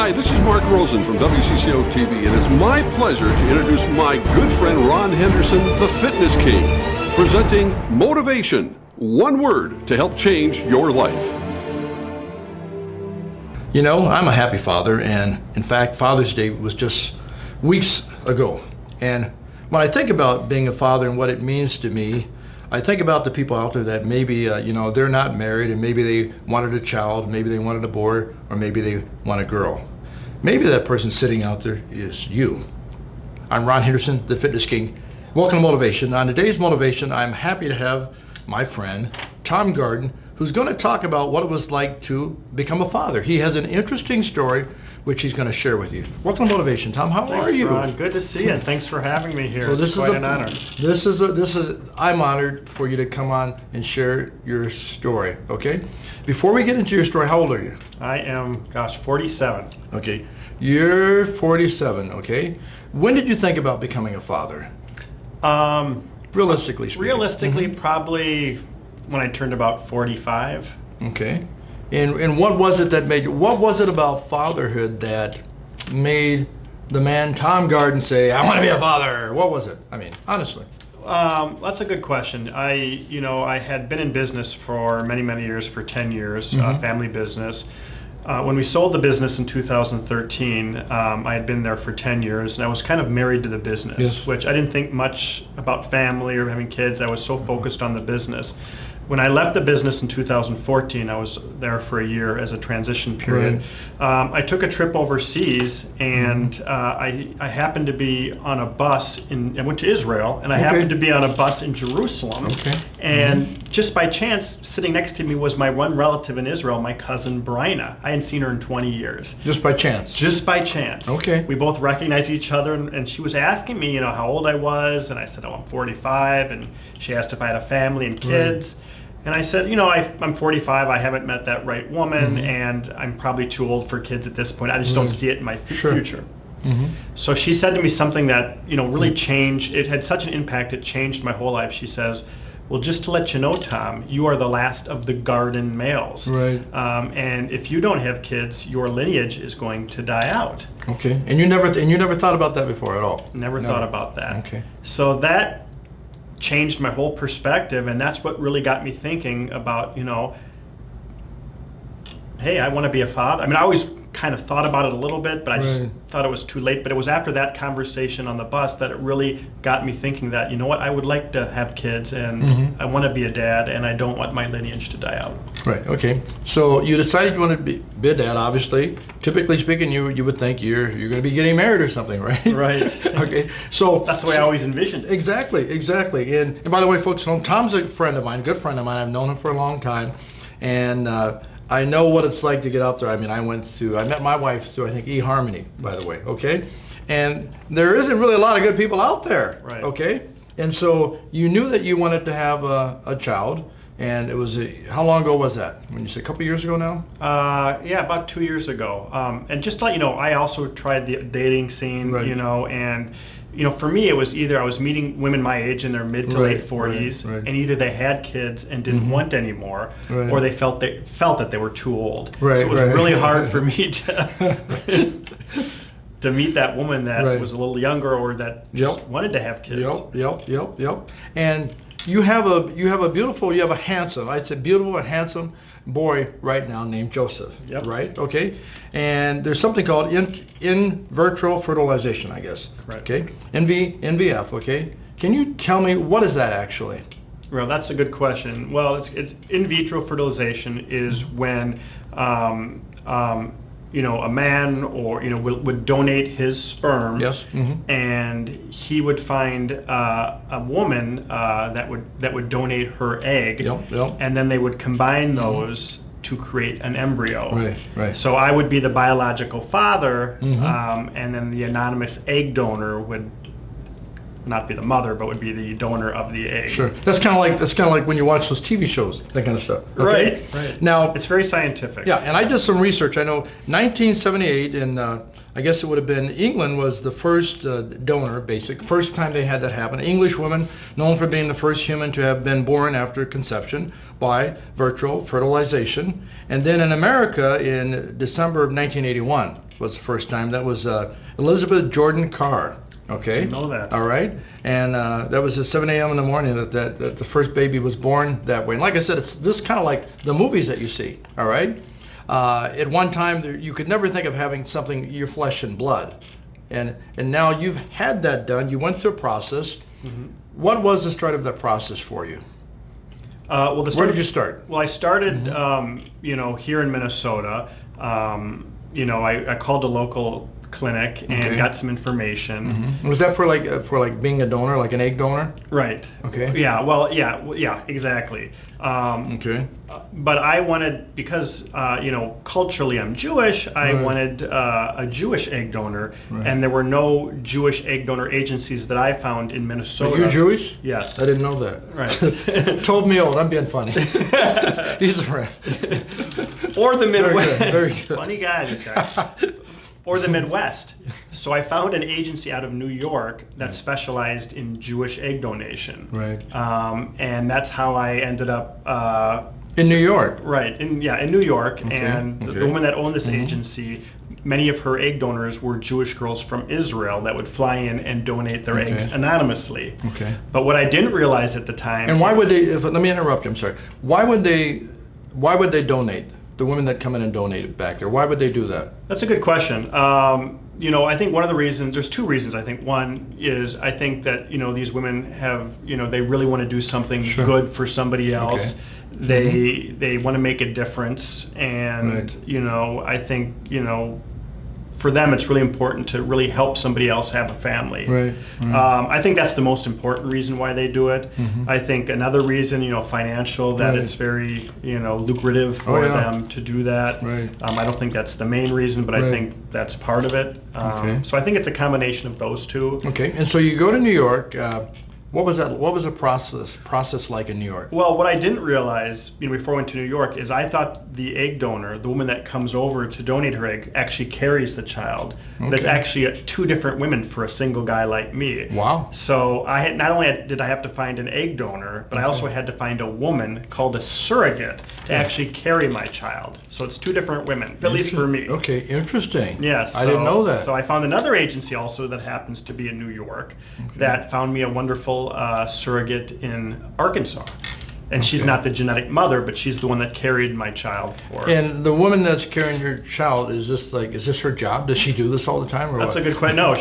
Hi, this is Mark Rosen from WCCO TV, and it's my pleasure to introduce my good friend Ron Henderson, the Fitness King, presenting Motivation, one word to help change your life. You know, I'm a happy father, and in fact, Father's Day was just weeks ago. And when I think about being a father and what it means to me, I think about the people out there that maybe, they're not married, and maybe they wanted a child, maybe they wanted a boy, or maybe they want a girl. Maybe that person sitting out there is you. I'm Ron Henderson, the Fitness King. Welcome to Motivation. On today's Motivation, I'm happy to have my friend, Tom Garden, who's going to talk about what it was like to become a father. He has an interesting story which he's going to share with you. Welcome to Motivation, Tom. How are you? Ron. Good to see you, and thanks for having me here. Well, it's quite an honor. I'm honored for you to come on and share your story, okay? Before we get into your story, how old are you? I am, 47. Okay, you're 47, okay? When did you think about becoming a father? Realistically speaking. Realistically, probably when I turned about 45. Okay. And what was it that made you, what was it about fatherhood that made the man Tom Garden say, I want to be a father? What was it? I mean, honestly. That's a good question. I had been in business for many, many years, for 10 years, family business. When we sold the business in 2013, I had been there for 10 years, and I was kind of married to the business, yes. Which I didn't think much about family or having kids. I was so focused on the business. When I left the business in 2014, I was there for a year as a transition period. Right. I took a trip overseas, and I happened to be on a bus I went to Israel, and I happened to be on a bus in Jerusalem. Okay. And just by chance, sitting next to me was my one relative in Israel, my cousin Bryna. I hadn't seen her in 20 years. Just by chance? Just by chance. Okay. We both recognized each other, and she was asking me, how old I was, and I said, I'm 45, and she asked if I had a family and kids. Right. And I said, I'm 45, I haven't met that right woman, and I'm probably too old for kids at this point. I just don't see it in my future. So she said to me something that, really changed. It had such an impact, it changed my whole life. She says, well, just to let you know, Tom, you are the last of the garden males. Right. And if you don't have kids, your lineage is going to die out. Okay. And you never thought about that before at all? Never thought about that. Okay. So that changed my whole perspective, and that's what really got me thinking about, hey, I want to be a father. I mean, I always kind of thought about it a little bit, but I just thought it was too late. But it was after that conversation on the bus that it really got me thinking that, I would like to have kids, and I want to be a dad, and I don't want my lineage to die out. Right, okay. So you decided you wanted to be a dad, obviously. Typically speaking, you would think you're going to be getting married or something, right? Right. Okay, so... That's the way I always envisioned it. Exactly. And by the way, folks, Tom's a friend of mine, good friend of mine. I've known him for a long time. And I know what it's like to get out there. I mean, I met my wife through, I think, eHarmony, by the way, okay? And there isn't really a lot of good people out there, right? Okay? And so you knew that you wanted to have a child, and it was, how long ago was that? When you say a couple years ago now? Yeah, about 2 years ago. And just to let you know, I also tried the dating scene, and for me, it was either I was meeting women my age in their mid to late 40s, and either they had kids and didn't want any more, or they felt that they were too old. Right, so it was really hard for me to meet that woman that was a little younger or that just wanted to have kids. Yep. And you have a handsome, I'd say beautiful and handsome boy right now named Joseph. Yep. Right? Okay. And there's something called in vitro fertilization, I guess. Right. Okay. IVF. Okay. Can you tell me what is that actually? Well, that's a good question. Well, it's in vitro fertilization is when a man or would donate his sperm. Yes. And he would find a woman that would donate her egg. Yep. And then they would combine those to create an embryo. Right. So I would be the biological father, and then the anonymous egg donor would not be the mother, but would be the donor of the egg. Sure. That's kind of like when you watch those TV shows, that kind of stuff. Okay? Right. Now, it's very scientific. Yeah, and I did some research. I know 1978, and I guess it would have been England was the first donor, first time they had that happen. An English woman known for being the first human to have been born after conception by vitro fertilization. And then in America in December of 1981, was the first time. That was Elizabeth Jordan Carr. Okay. I know that. All right. And that was at 7 a.m. in the morning that the first baby was born that way. And like I said, it's just kind of like the movies that you see. All right. At one time, you could never think of having something, your flesh and blood. And now you've had that done. You went through a process. Mm-hmm. What was the start of that process for you? Where did you start? Well, I started, here in Minnesota. I called a local clinic and got some information. Mm-hmm. Was that for like being a donor, like an egg donor? Right. Okay. Yeah. Well. Yeah. Exactly. Okay. But I wanted, because culturally I'm Jewish, I wanted a Jewish egg donor, and there were no Jewish egg donor agencies that I found in Minnesota. Are you Jewish? Yes. I didn't know that. Right. Told me old. I'm being funny. He's a friend. Or the Midwest. Very good. Funny guy, this guy. Or the Midwest. So I found an agency out of New York that specialized in Jewish egg donation. Right. And that's how I ended up in New York. Right. In New York. Okay. And the woman that owned this agency, many of her egg donors were Jewish girls from Israel that would fly in and donate their eggs anonymously. Okay. But what I didn't realize at the time. And why would they? Let me interrupt you. I'm sorry. Why would they donate? The women that come in and donate back there. Why would they do that? That's a good question. I think one of the reasons, there's two reasons. I think one is I think that, these women have, they really want to do something good for somebody else. Okay. They want to make a difference. And, I think, for them, it's really important to really help somebody else have a family. Right. I think that's the most important reason why they do it. Mm-hmm. I think another reason, financial, that it's very, lucrative for them to do that. Right. I don't think that's the main reason, but I think that's part of it. So I think it's a combination of those two. Okay. And so you go to New York. What was that? What was the process like in New York? Well, what I didn't realize, before I went to New York, is I thought the egg donor, the woman that comes over to donate her egg, actually carries the child. Okay. But it's actually two different women for a single guy like me. Wow! So I had, not only did I have to find an egg donor, but I also had to find a woman called a surrogate to actually carry my child. So it's two different women, at least for me. Okay, interesting. Yes, I didn't know that. So I found another agency also that happens to be in New York that found me a wonderful surrogate in Arkansas. And she's not the genetic mother, but she's the one that carried my child for. And the woman that's carrying your child, is this her job? Does she do this all the time, or That's what? a good question. No,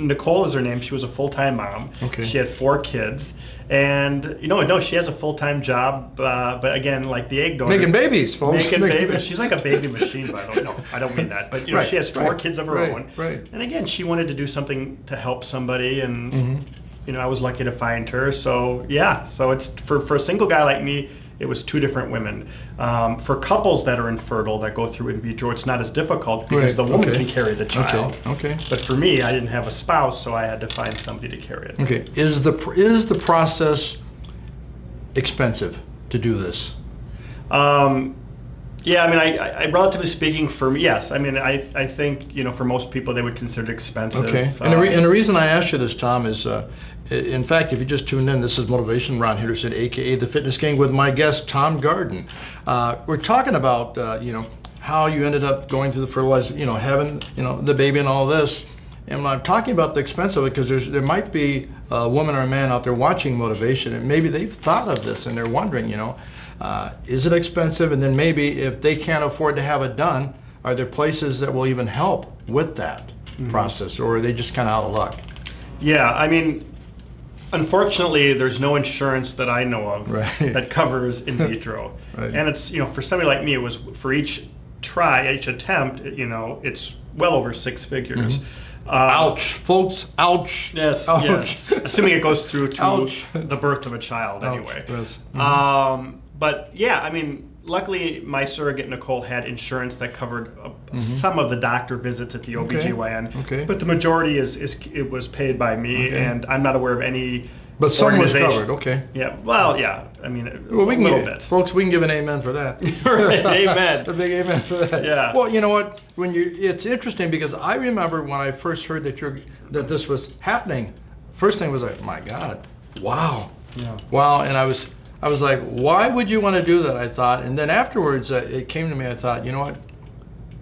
Nicole is her name. She was a full-time mom. Okay. She had 4 kids. And, she has a full-time job, but again, like the egg donor. Making babies, folks. Making babies. She's like a baby machine, by the way. No, I don't mean that. But, she has 4 kids of her own. Right. And again, she wanted to do something to help somebody, and, I was lucky to find her. So, so it's, for a single guy like me, it was 2 different women. For couples that are infertile, that go through in vitro, it's not as difficult because the woman can carry the child. Okay. But for me, I didn't have a spouse, so I had to find somebody to carry it. Okay. Is the process expensive to do this? Yeah, I relatively speaking, for me, yes. I think, for most people, they would consider it expensive. Okay. And the reason I asked you this, Tom, is, in fact, if you just tuned in, this is Motivation. Ron Henderson, a.k.a. The Fitness King, with my guest, Tom Garden. We're talking about, how you ended up going through the fertilizer, having, the baby and all this. And I'm talking about the expense of it because there might be a woman or a man out there watching Motivation, and maybe they've thought of this and they're wondering, is it expensive? And then maybe if they can't afford to have it done, are there places that will even help with that process, or are they just kind of out of luck? Yeah, unfortunately, there's no insurance that I know of that covers in vitro. Right. And it's, for somebody like me, it was for each attempt, it's well over 6 figures. Ouch, folks, ouch. Yes, ouch. Yes. Assuming it goes through to the birth of a child anyway. Yes. But yeah, luckily my surrogate Nicole had insurance that covered some of the doctor visits at the OBGYN. Okay. But the majority it was paid by me, and I'm not aware of any But some was covered, okay. Yeah, well, yeah, a little bit. Folks, we can give an amen for that. Right, amen. A big amen for that. Yeah. Well, you know what? It's interesting because I remember when I first heard that this was happening. First thing was like, my God, wow, wow, and I was like, why would you want to do that? I thought, and then afterwards it came to me. I thought, you know what?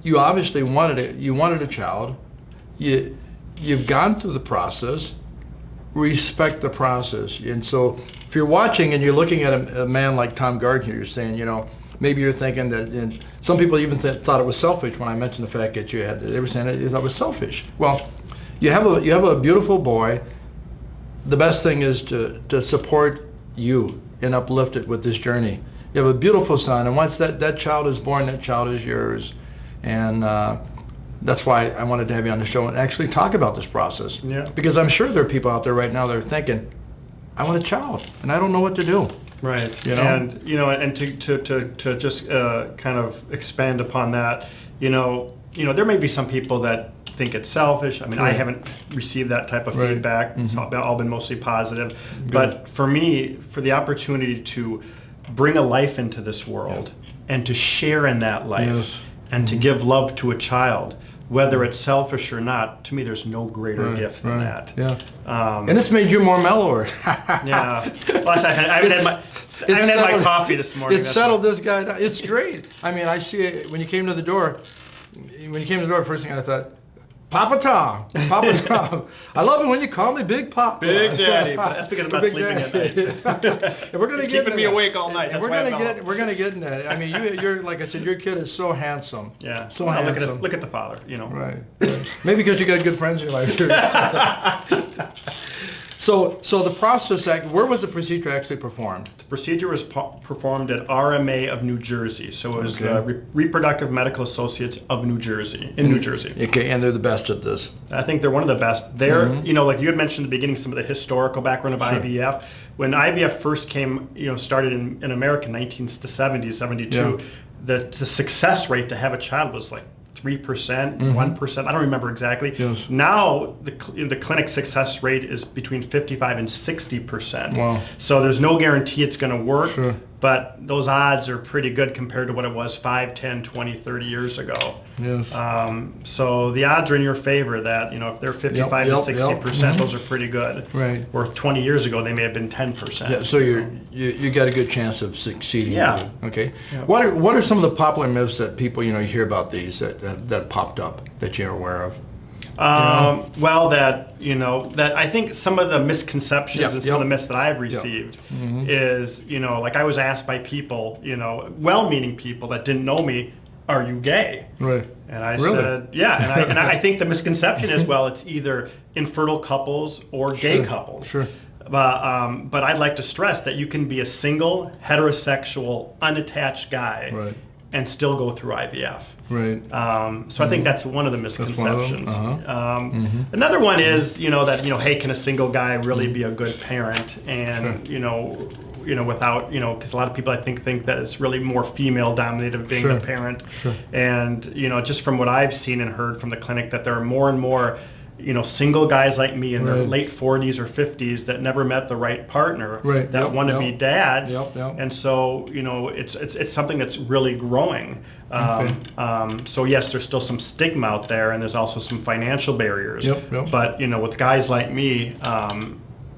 you obviously wanted it. You wanted a child. You've gone through the process. Respect the process. And so if you're watching and you're looking at a man like Tom Gardner, you're saying, maybe you're thinking that, and some people even thought it was selfish when I mentioned the fact that they were saying that you thought it was selfish. Well, you have a beautiful boy. The best thing is to support you and uplift it with this journey. You have a beautiful son, and once that child is born, that child is yours. And that's why I wanted to have you on the show and actually talk about this process. Yeah. Because I'm sure there are people out there right now that are thinking, I want a child, and I don't know what to do. Right. And to just kind of expand upon that, there may be some people that think it's selfish. I mean, I haven't received that type of feedback. It's all been mostly positive. Good. But for me, for the opportunity to bring a life into this world and to share in that life and to give love to a child, whether it's selfish or not, to me, there's no greater gift than that. Yeah. And it's made you more mellower. Yeah. Plus, I haven't had my coffee this morning. It settled this guy down. It's great. I mean, I see it when you came to the door. First thing I thought, Papa Tom. I love it when you call me Big Papa. Big Daddy. But that's because I'm not sleeping at night. And we're gonna It's get keeping me awake all night. That's we're gonna get in that. I mean, you're like I said, your kid is so handsome. Yeah. So well, handsome. Look at the father. Right. Maybe because you got good friends in your life. So the process, where was the procedure actually performed? The procedure was performed at RMA of New Jersey. So it was Reproductive Medical Associates of New Jersey, in New Jersey. Okay, and they're the best at this. I think they're one of the best. They're, like you had mentioned in the beginning, some of the historical background of IVF. When IVF first came, started in America in the 70s, 72, the success rate to have a child was like 3%, 1%. I don't remember exactly. Yes. Now the clinic success rate is between 55 and 60%. Wow. So there's no guarantee it's going to work. Sure. But those odds are pretty good compared to what it was 5, 10, 20, 30 years ago. Yes. So the odds are in your favor that, if they're 55 to 60%, those are pretty good. Right. Or 20 years ago, they may have been 10%. Yeah, so you got a good chance of succeeding. Yeah. Okay. Yeah. What are some of the popular myths that people, you hear about these that popped up that you're aware of? Well, that I think some of the misconceptions and some of the myths that I've received is, like I was asked by people, well-meaning people that didn't know me, are you gay? Right. And I said, yeah. And I think the misconception is, well, it's either infertile couples or gay couples. Sure. But I'd like to stress that you can be a single, heterosexual, unattached guy and still go through IVF. Right. So I think that's one of the misconceptions. That's one of them. Another one is, that, hey, can a single guy really be a good parent? And, without, because a lot of people I think that it's really more female dominated being a parent. Sure. And, just from what I've seen and heard from the clinic, that there are more and more single guys like me in their late 40s or 50s that never met the right partner that want to be dads. And so, it's something that's really growing. So yes, there's still some stigma out there, and there's also some financial barriers. But with guys like me,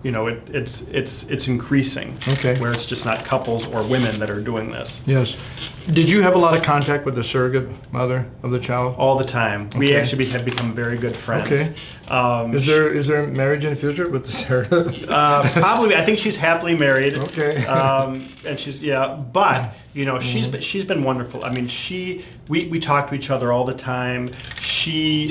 it's increasing. Okay. Where it's just not couples or women that are doing this. Yes. Did you have a lot of contact with the surrogate mother of the child? All the time. We actually have become very good friends. Okay. Is there marriage in the future with the surrogate? Probably. I think she's happily married. Okay. And she's but she's been wonderful. I mean, we talk to each other all the time. She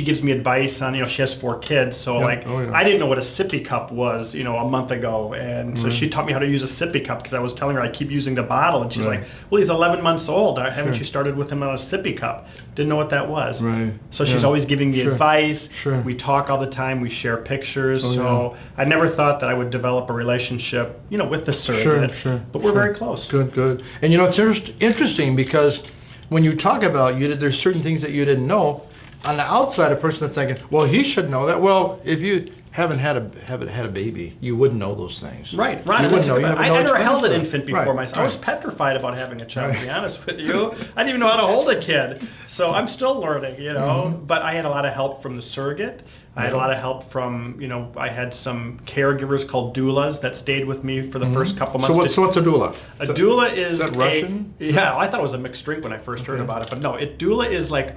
gives me advice on, she has 4 kids, so I didn't know what a sippy cup was, a month ago, and so she taught me how to use a sippy cup because I was telling her I keep using the bottle, and she's like, well, he's 11 months old. Haven't you started with him on a sippy cup? Didn't know what that was. Right. So she's always giving me advice. Sure. We talk all the time. We share pictures. I never thought that I would develop a relationship, with the surrogate. Sure. But we're very close. Good. And it's interesting because when you talk about there's certain things that you didn't know. On the outside, a person is thinking, well, he should know that. Well, if you haven't had a baby, you wouldn't know those things. Right, Ron, You wouldn't know. You have I no never experience held an with it. infant before Right, myself. I was right. petrified about having a child, to be honest with you. I didn't even know how to hold a kid. So I'm still learning, you know. But I had a lot of help from the surrogate. I had a lot of help from, you know, I had some caregivers called doulas that stayed with me for the first couple months. So what's a doula? A doula is that Russian? Yeah, I thought it was a mixed drink when I first heard about it, but no, doula is like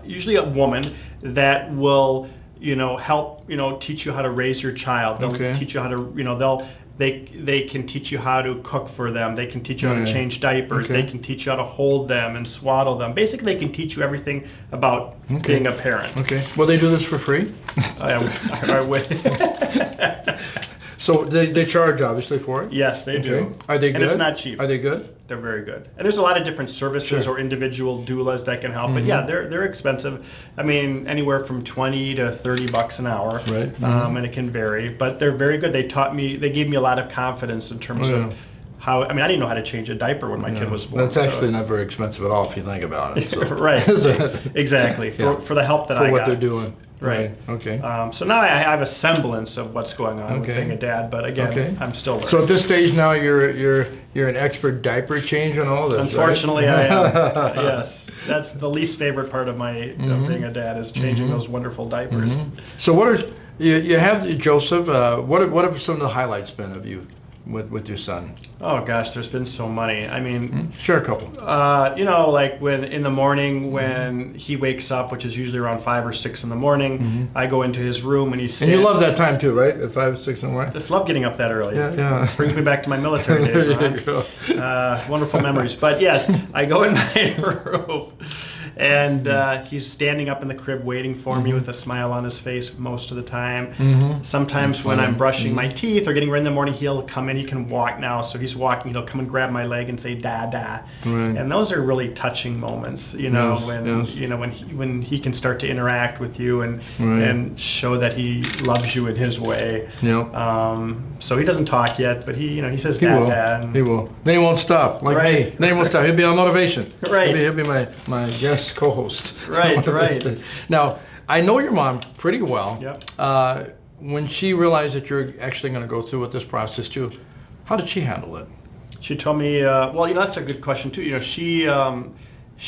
usually a woman that will, you know, help, you know, teach you how to raise your child. They'll teach you how to, you know, they can teach you how to cook for them. They can teach you how to change diapers. They can teach you how to hold them and swaddle them. Basically, they can teach you everything about being a parent. Okay. Well, they do this for free? I would. So they charge, obviously, for it? Yes, they do. Are they good? And it's not cheap. Are they good? They're very good. And there's a lot of different services or individual doulas that can help. But yeah, they're expensive. I mean, anywhere from $20 to $30 an hour. Right. And it can vary. But they're very good. They gave me a lot of confidence in terms of how, I mean, I didn't know how to change a diaper when my kid was born. That's actually not very expensive at all if you think about it. So. Right. Exactly. For the help that I got. For what they're doing. Right. Okay. So now I have a semblance of what's going on with being a dad, but again, I'm still learning. So at this stage now, you're an expert diaper change and all this. Unfortunately, right? I am. Yes, that's the least favorite part of my of being a dad is changing those wonderful diapers. So what are you have Joseph? What have some of the highlights been of you with your son? Oh gosh, there's been so many. I mean, share a couple. You know, like when in the morning when he wakes up, which is usually around 5 or 6 in the morning, I go into his room and he's. And you love that time too, right? At 5 or 6 in the morning. Just love getting up that early. Yeah. Brings me back to my military days. There you go. Wonderful memories. But yes, I go in my room. And he's standing up in the crib waiting for me with a smile on his face most of the time. Sometimes when I'm brushing my teeth or getting ready in the morning, he'll come in. He can walk now, so he's walking. He'll come and grab my leg and say "Dada," and those are really touching moments. You know, when he can start to interact with you and show that he loves you in his way. So he doesn't talk yet, but he says "Dada." He will. Then he won't stop. Like me. Then he won't stop. He'll be on motivation. Right. He'll be my guest co-host. Right. Now, I know your mom pretty well. Yep. When she realized that you're actually going to go through with this process too, how did she handle it? She told me, well, you know, that's a good question too. You know, she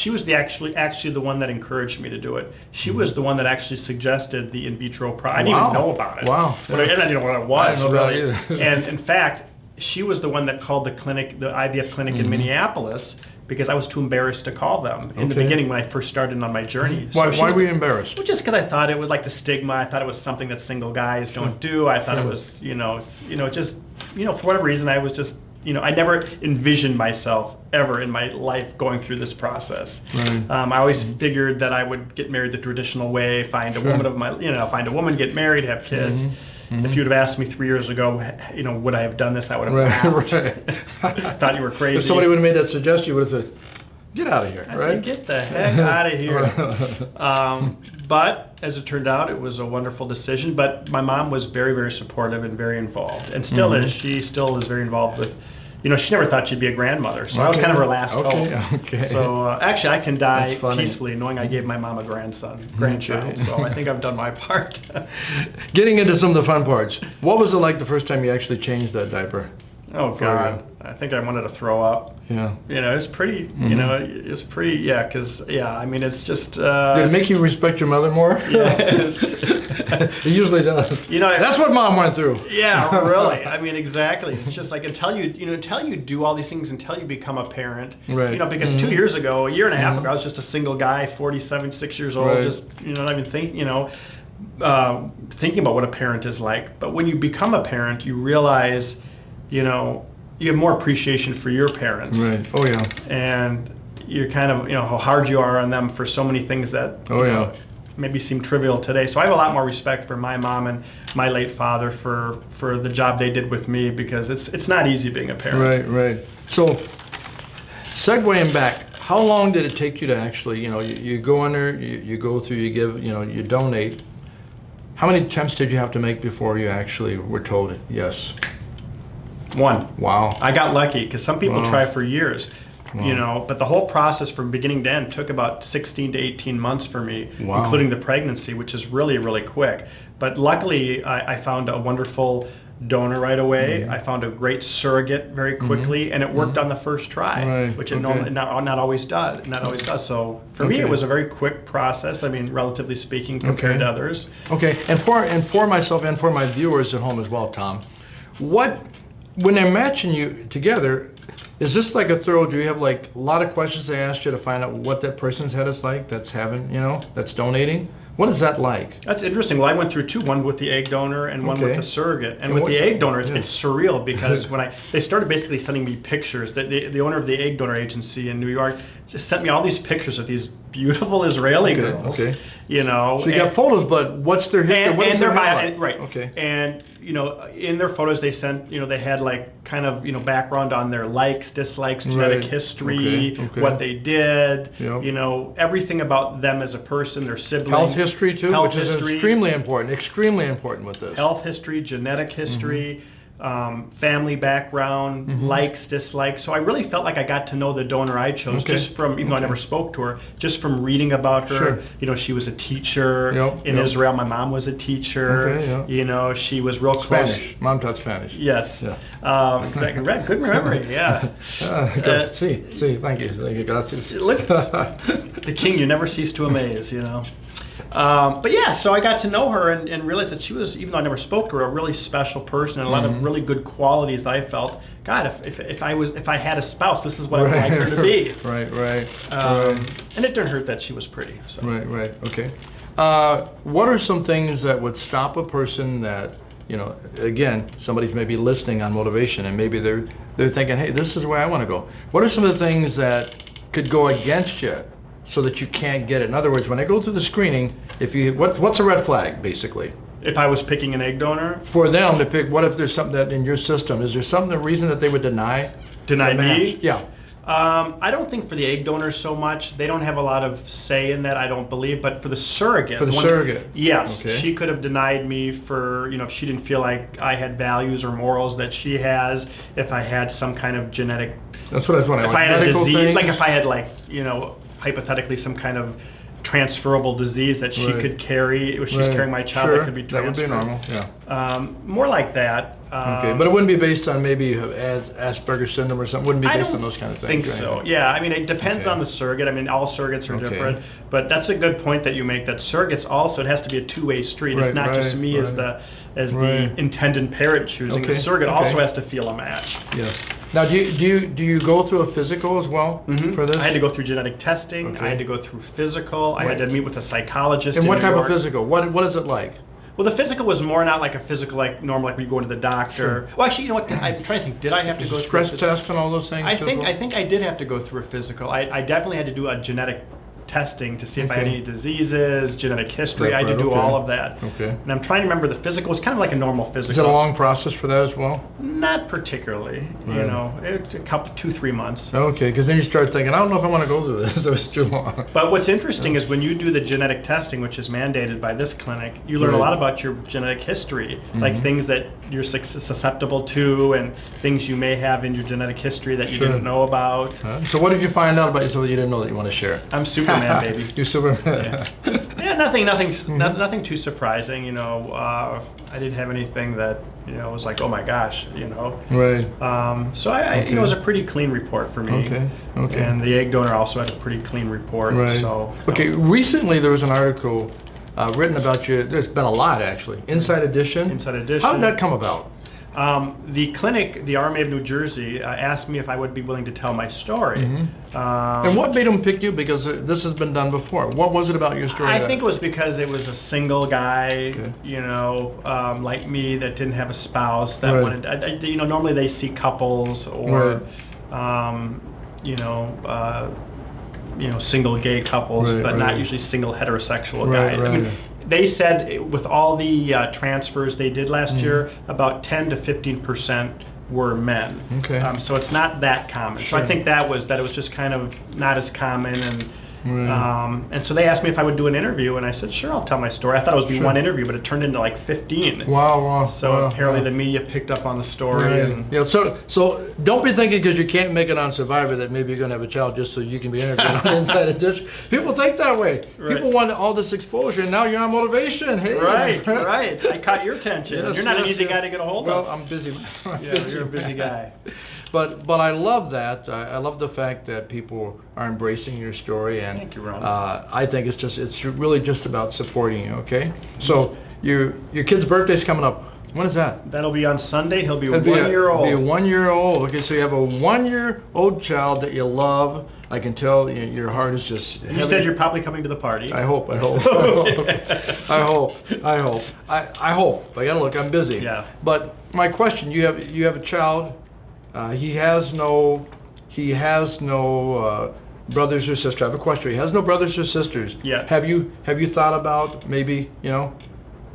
was actually the one that encouraged me to do it. She was the one that actually suggested the in vitro I didn't even know about it. Wow. And I didn't know what it was. I didn't know about it either. And in fact, she was the one that called the IVF clinic in Minneapolis, because I was too embarrassed to call them in the beginning when I first started on my journey. Why were you embarrassed? Well, just because I thought it was like the stigma. I thought it was something that single guys don't do. I thought it was, just for whatever reason, I was just, I never envisioned myself ever in my life going through this process. Right. I always figured that I would get married the traditional way, find a woman, get married, have kids. If you would have asked me 3 years ago, would I have done this? I would have laughed. I thought you were crazy. If somebody would have made that suggestion, you would have said, get out of here, I said, get the heck out of here. But as it turned out, it was a wonderful decision. But my mom was very, very supportive and very involved, and still is. She still is very involved with. She never thought she'd be a grandmother, so I was kind of her last hope. Okay. So actually, I can die peacefully knowing I gave my mom a grandchild. So I think I've done my part. Getting into some of the fun parts, what was it like the first time you actually changed that diaper? Oh God, I think I wanted to throw up. Yeah. It's pretty. It's pretty. Yeah, because I mean, it's just. Did it make you respect your mother more? Yeah. It usually does. That's what Mom went through. Yeah, really. I mean, exactly. It's just like until you do all these things, until you become a parent. Right. Because 2 years ago, a year and a half ago, I was just a single guy, 6 years old, Right. just not even thinking about what a parent is like. But when you become a parent, you realize, you have more appreciation for your parents. Right. Oh yeah. And you're kind of, how hard you are on them for so many things that. Maybe seem trivial today. So I have a lot more respect for my mom and my late father for the job they did with me, because it's not easy being a parent. Right. So, segueing back, how long did it take you to actually, you go in there, you go through, you give, you donate. How many attempts did you have to make before you actually were told yes? 1. Wow. I got lucky, because some people try for years. You know, but the whole process from beginning to end took about 16 to 18 months for me, Wow. including the pregnancy, which is really, really quick. But luckily, I found a wonderful donor right away. I found a great surrogate very quickly, and it worked on the first try, Right. which it Okay. normally not always does. Not always does. So for me, Okay. it was a very quick process. I mean, relatively speaking, compared Okay. to others. Okay, and for myself and for my viewers at home as well, Tom, when they're matching you together, is this like a thorough, do you have like a lot of questions they ask you to find out what that person's head is like that's having, that's donating? What is that like? That's interesting. Well, I went through two, one with the egg donor and one with Okay. the surrogate. And And with what- the egg donor, yeah. it's surreal because they started basically sending me pictures. The owner of the egg donor agency in New York just sent me all these pictures of these beautiful Israeli Okay, girls. okay. So So you got photos, but what's their history? What is and their their head bio, like? right? Okay. And in their photos they sent, they had like kind of background on their likes, dislikes, genetic Right. history, Okay. what they did, Yep. everything about them as a person, their siblings, Health history too, health which is history, extremely important with this. health history, genetic history, family background, likes, dislikes. So I really felt like I got to know the donor I chose Okay. just from, even though I never spoke to her, just from reading about her. Sure. She was a teacher Yep, in yep. Israel. My mom was a teacher. Okay, She was real close. Spanish. Mom taught Spanish. Yes. Yeah. Exactly. Right. Good memory. Yeah. See, thank you, gracias. Look, the king you never cease to amaze, But yeah, so I got to know her and realized that she was, even though I never spoke to her, a really special person and a lot of really good qualities that I felt, God, if I had a spouse, this is what I would like her to be. Right. And it didn't hurt that she was pretty. So. Right. Okay. What are some things that would stop a person that, again, somebody's maybe listening on motivation and maybe they're thinking, hey, this is where I want to go. What are some of the things that could go against you so that you can't get it? In other words, when I go through the screening, what's a red flag, basically? If I was picking an egg donor? For them to pick, what if there's something that in your system, is there some reason that they would deny? Deny the match? me? Yeah. I don't think for the egg donors so much. They don't have a lot of say in that, I don't believe. But for the surrogate. For the surrogate. Yes. Okay. She could have denied me for, if she didn't feel like I had values or morals that she has, if I had some kind of genetic... That's what I was wondering. If I had a medical disease, things? like if I had hypothetically some kind of transferable disease that she Right. could carry, if she's carrying my child, Sure. that could be transferred. That would be normal, yeah. More like that. Okay, but it wouldn't be based on maybe you have Asperger's syndrome or something. Wouldn't be I based don't on those kind of think things. so. right? Yeah, I mean, it depends Okay. on the surrogate. I mean, all surrogates are Okay. different, but that's a good point that you make. That surrogates also, it has to be a two-way street. It's Right, not just me as right. the Right. intended parent choosing. Okay, The surrogate okay. also has to feel a match. Yes. Now, do you go through a physical as well for this? I had to go through genetic testing. Okay. I had to go through physical. I had Right. to meet with a psychologist. And in what New type of York. physical? What is it like? Well, the physical was more not like a physical like normal, like we go to the doctor. Sure. Well, actually, you know what? I'm trying to think. Did I have to Is go it through a stress physical? test and all those things? I too think as I well? think I did have to go through a physical. I definitely had to do a genetic testing to see if I had Okay. any diseases, genetic history. Right, I had to right, do okay. all of that. Okay. And I'm trying to remember the physical. It's kind of like a normal physical. Is it a long process for that as well? Not particularly. Right. A couple, 2-3 months. Okay, because then you start thinking, I don't know if I want to go through this. It's too long. But what's interesting is when you do the genetic testing, which is mandated by this clinic, you learn a Right. lot about your genetic history, like things that you're susceptible to and things you may have in your genetic history that you Sure. didn't know about. So what did you find out about yourself that you didn't know that you want to share? I'm Superman, baby. You're Superman. Yeah, nothing too surprising. I didn't have anything that was like, oh my gosh, Right. So it was a pretty clean report for me. Okay. And the egg donor also had a pretty clean report. Right. So Okay. Recently, there was an article written about you. There's been a lot actually. Inside Edition. Inside Edition. How did that come about? The clinic, the RMA of New Jersey, asked me if I would be willing to tell my story. And what made them pick you? Because this has been done before. What was it about your story? I think it was because it was a single guy, Okay. like me that didn't have a spouse that Right. wanted. Normally they see couples or, single gay couples, Right, but not right. usually single heterosexual Right, guys. right. I mean, they said with all the transfers they did last year, about 10 to 15% were men. Okay. So it's not that common. So I Sure. think that it was just kind of not as common, and And so they asked me if I would do an interview, and I said, sure, I'll tell my story. I thought it was be one interview, but it turned into like 15. Wow. So apparently the media picked up on the story. Right. And Yeah, so don't be thinking because you can't make it on Survivor that maybe you're going to have a child just so you can be interviewed on Inside a Dish. People think that way. Right. People want all this exposure, and now you're on Motivation. Hey. Right. I caught your attention. Yes, you're not an yes, easy yes. guy to get a hold of. Well, I'm busy. Yeah, you're a busy guy. But I love that. I love the fact that people are embracing your story, and Thank you, Ronald. I think it's really just about supporting you. Okay, so your kid's birthday's coming up. When is that? That'll be on Sunday. He'll be It'll 1 year old. Be a 1 year old. Okay, so you have a 1 year old child that you love. I can tell your heart is just. You said you're probably coming to the party. I hope. I hope. I gotta look. I'm busy. Yeah. But my question: you have a child. He has no brothers or sisters. I have a question. He has no brothers or sisters. Yeah. Have you thought about maybe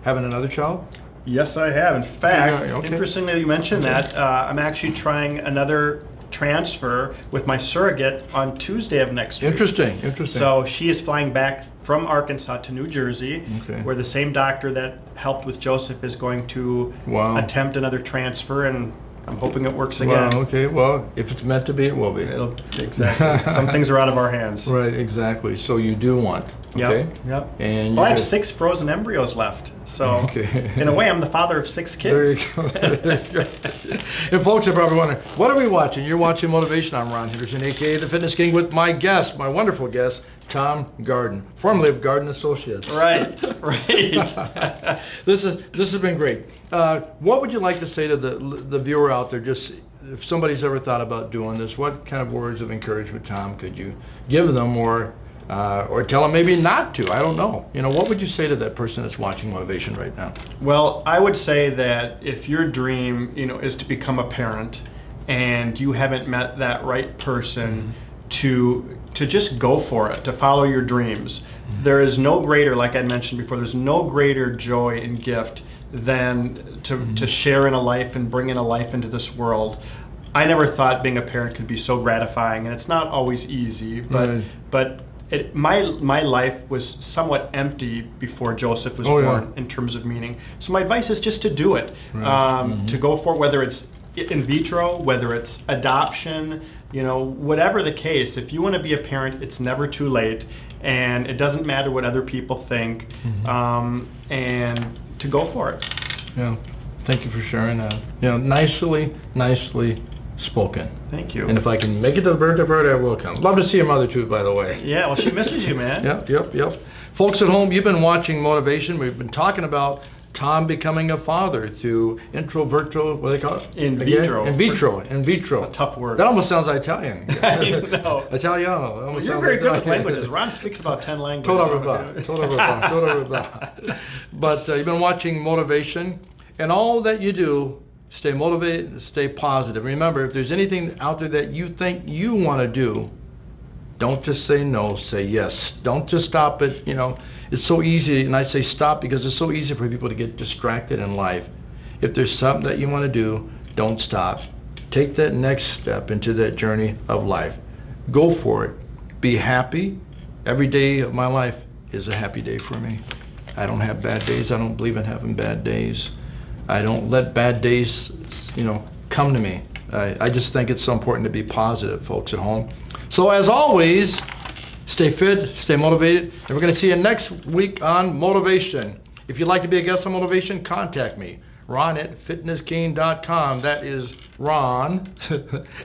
having another child? Yes, I have. In fact, Okay. interestingly, you mentioned that. I'm actually trying another transfer with my surrogate on Tuesday of next week. Interesting. So she is flying back from Arkansas to New Jersey, Okay. where the same doctor that helped with Joseph is going to Wow. attempt another transfer, and I'm hoping it works again. Well, okay. Well, if it's meant to be, it will be. Exactly. Some things are out of our hands. Right. Exactly. So you do want. Okay. Yep. And Well, I have you 6 frozen embryos left. So, Okay. in a way, I'm the father of 6 There you kids. go. There you go. And folks are probably wondering, what are we watching? You're watching Motivation. I'm Ron Henderson, a.k.a. The Fitness King, with my guest, my wonderful guest, Tom Garden, formerly of Garden Associates. Right. This has been great. What would you like to say to the viewer out there? Just if somebody's ever thought about doing this, what kind of words of encouragement, Tom, could you give them, or tell them maybe not to? I don't know. What would you say to that person that's watching Motivation right now? Well, I would say that if your dream, is to become a parent, and you haven't met that right person, to just go for it, to follow your dreams. There is no greater, like I mentioned before, there's no greater joy and gift than to share in a life and bring in a life into this world. I never thought being a parent could be so gratifying, and it's not always easy, but my life was somewhat empty before Joseph was born in terms of meaning. So my advice is just to do it, to go for it, whether it's in vitro, whether it's adoption, whatever the case. If you want to be a parent, it's never too late, and it doesn't matter what other people think, and to go for it. Yeah. Thank you for sharing that. Nicely spoken. Thank you. And if I can make it to the birthday party, I will come. Love to see your mother too, by the way. Yeah, well, she misses you, man. Yep. Folks at home, you've been watching Motivation. We've been talking about Tom becoming a father through what do they call it? In vitro. In vitro. It's a tough word. That almost sounds Italian. I know. Italiano. Well, you're very good with languages. Ron speaks about 10 languages. Total. But you've been watching Motivation, and all that you do, stay motivated, stay positive. Remember, if there's anything out there that you think you want to do, don't just say no, say yes. Don't just stop it. It's so easy, and I say stop because it's so easy for people to get distracted in life. If there's something that you want to do, don't stop. Take that next step into that journey of life. Go for it. Be happy. Every day of my life is a happy day for me. I don't have bad days. I don't believe in having bad days. I don't let bad days, come to me. I just think it's so important to be positive, folks at home. So as always, stay fit, stay motivated, and we're going to see you next week on Motivation. If you'd like to be a guest on Motivation, contact me, Ron at fitnessking.com. That is Ron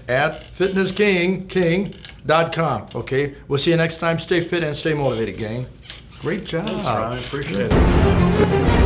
at fitnessking.com. Okay, we'll see you next time. Stay fit and stay motivated, gang. Great job. Thanks, Ron. I appreciate it.